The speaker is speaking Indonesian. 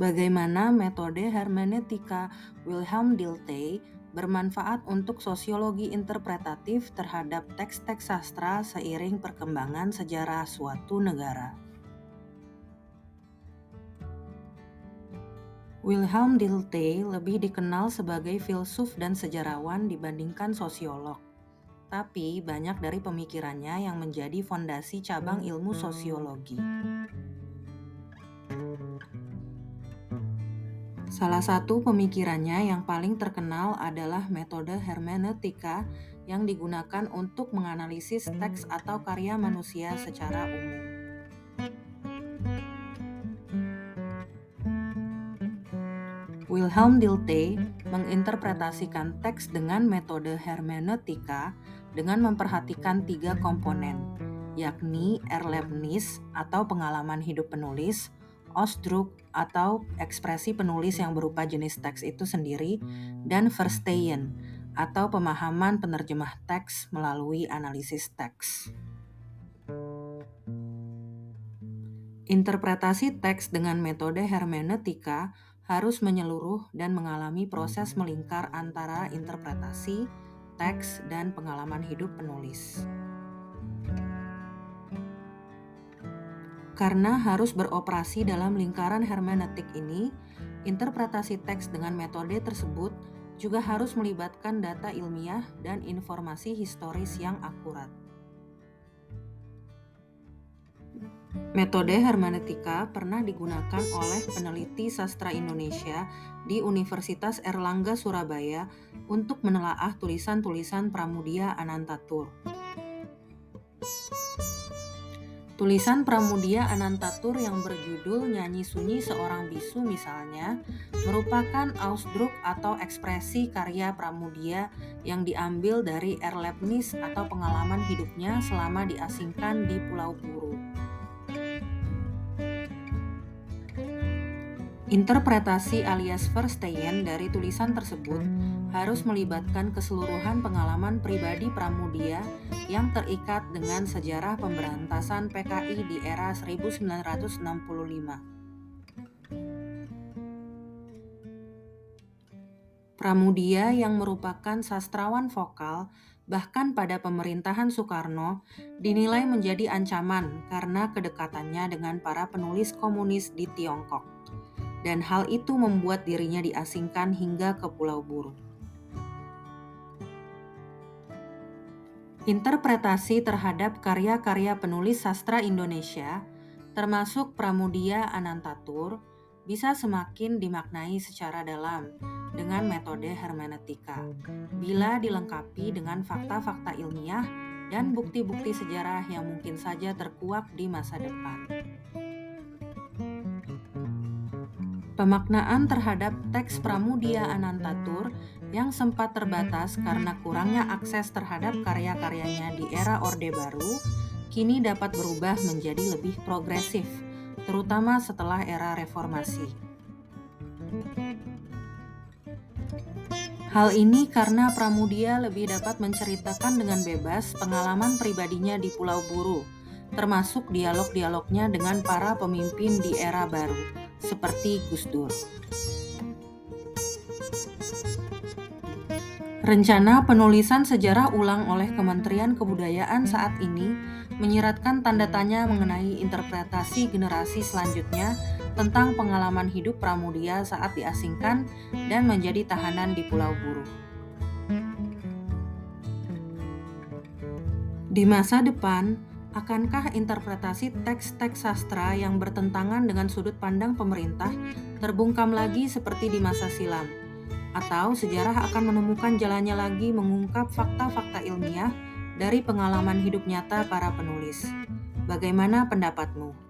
Bagaimana metode hermeneutika Wilhelm Dilthey bermanfaat untuk sosiologi interpretatif terhadap teks-teks sastra seiring perkembangan sejarah suatu negara. Wilhelm Dilthey lebih dikenal sebagai filsuf dan sejarawan dibandingkan sosiolog. Tapi banyak dari pemikirannya yang menjadi fondasi cabang ilmu sosiologi. Salah satu pemikirannya yang paling terkenal adalah metode hermeneutika yang digunakan untuk menganalisis teks atau karya manusia secara umum. Wilhelm Dilthey menginterpretasikan teks dengan metode hermeneutika dengan memperhatikan 3 komponen, yakni Erlebnis atau pengalaman hidup penulis, Ausdruck atau ekspresi penulis yang berupa jenis teks itu sendiri, dan Verstehen atau pemahaman penerjemah teks melalui analisis teks. Interpretasi teks dengan metode hermeneutika harus menyeluruh dan mengalami proses melingkar antara interpretasi, teks, dan pengalaman hidup penulis. Karena harus beroperasi dalam lingkaran hermeneutik ini, interpretasi teks dengan metode tersebut juga harus melibatkan data ilmiah dan informasi historis yang akurat. Metode hermeneutika pernah digunakan oleh peneliti sastra Indonesia di Universitas Airlangga Surabaya untuk menelaah tulisan-tulisan Pramudia Anantatur. Tulisan Pramudia Anantatur yang berjudul Nyanyi Sunyi Seorang Bisu misalnya, merupakan Ausdruck atau ekspresi karya Pramudia yang diambil dari Erlebnis atau pengalaman hidupnya selama diasingkan di Pulau Buru. Interpretasi alias Verstehen dari tulisan tersebut harus melibatkan keseluruhan pengalaman pribadi Pramudia yang terikat dengan sejarah pemberantasan PKI di era 1965. Pramudia yang merupakan sastrawan vokal bahkan pada pemerintahan Soekarno dinilai menjadi ancaman karena kedekatannya dengan para penulis komunis di Tiongkok. Dan hal itu membuat dirinya diasingkan hingga ke Pulau Buru. Interpretasi terhadap karya-karya penulis sastra Indonesia, termasuk Pramudia Anantatur, bisa semakin dimaknai secara dalam dengan metode hermeneutika, bila dilengkapi dengan fakta-fakta ilmiah dan bukti-bukti sejarah yang mungkin saja terkuak di masa depan. Pemaknaan terhadap teks Pramudia Anantatur yang sempat terbatas karena kurangnya akses terhadap karya-karyanya di era Orde Baru, kini dapat berubah menjadi lebih progresif, terutama setelah era reformasi. Hal ini karena Pramudia lebih dapat menceritakan dengan bebas pengalaman pribadinya di Pulau Buru, termasuk dialog-dialognya dengan para pemimpin di era baru, seperti Gus Dur. Rencana penulisan sejarah ulang oleh Kementerian Kebudayaan saat ini menyiratkan tanda tanya mengenai interpretasi generasi selanjutnya tentang pengalaman hidup Pramudia saat diasingkan dan menjadi tahanan di Pulau Buru. Di masa depan, akankah interpretasi teks-teks sastra yang bertentangan dengan sudut pandang pemerintah terbungkam lagi seperti di masa silam? Atau sejarah akan menemukan jalannya lagi mengungkap fakta-fakta ilmiah dari pengalaman hidup nyata para penulis? Bagaimana pendapatmu?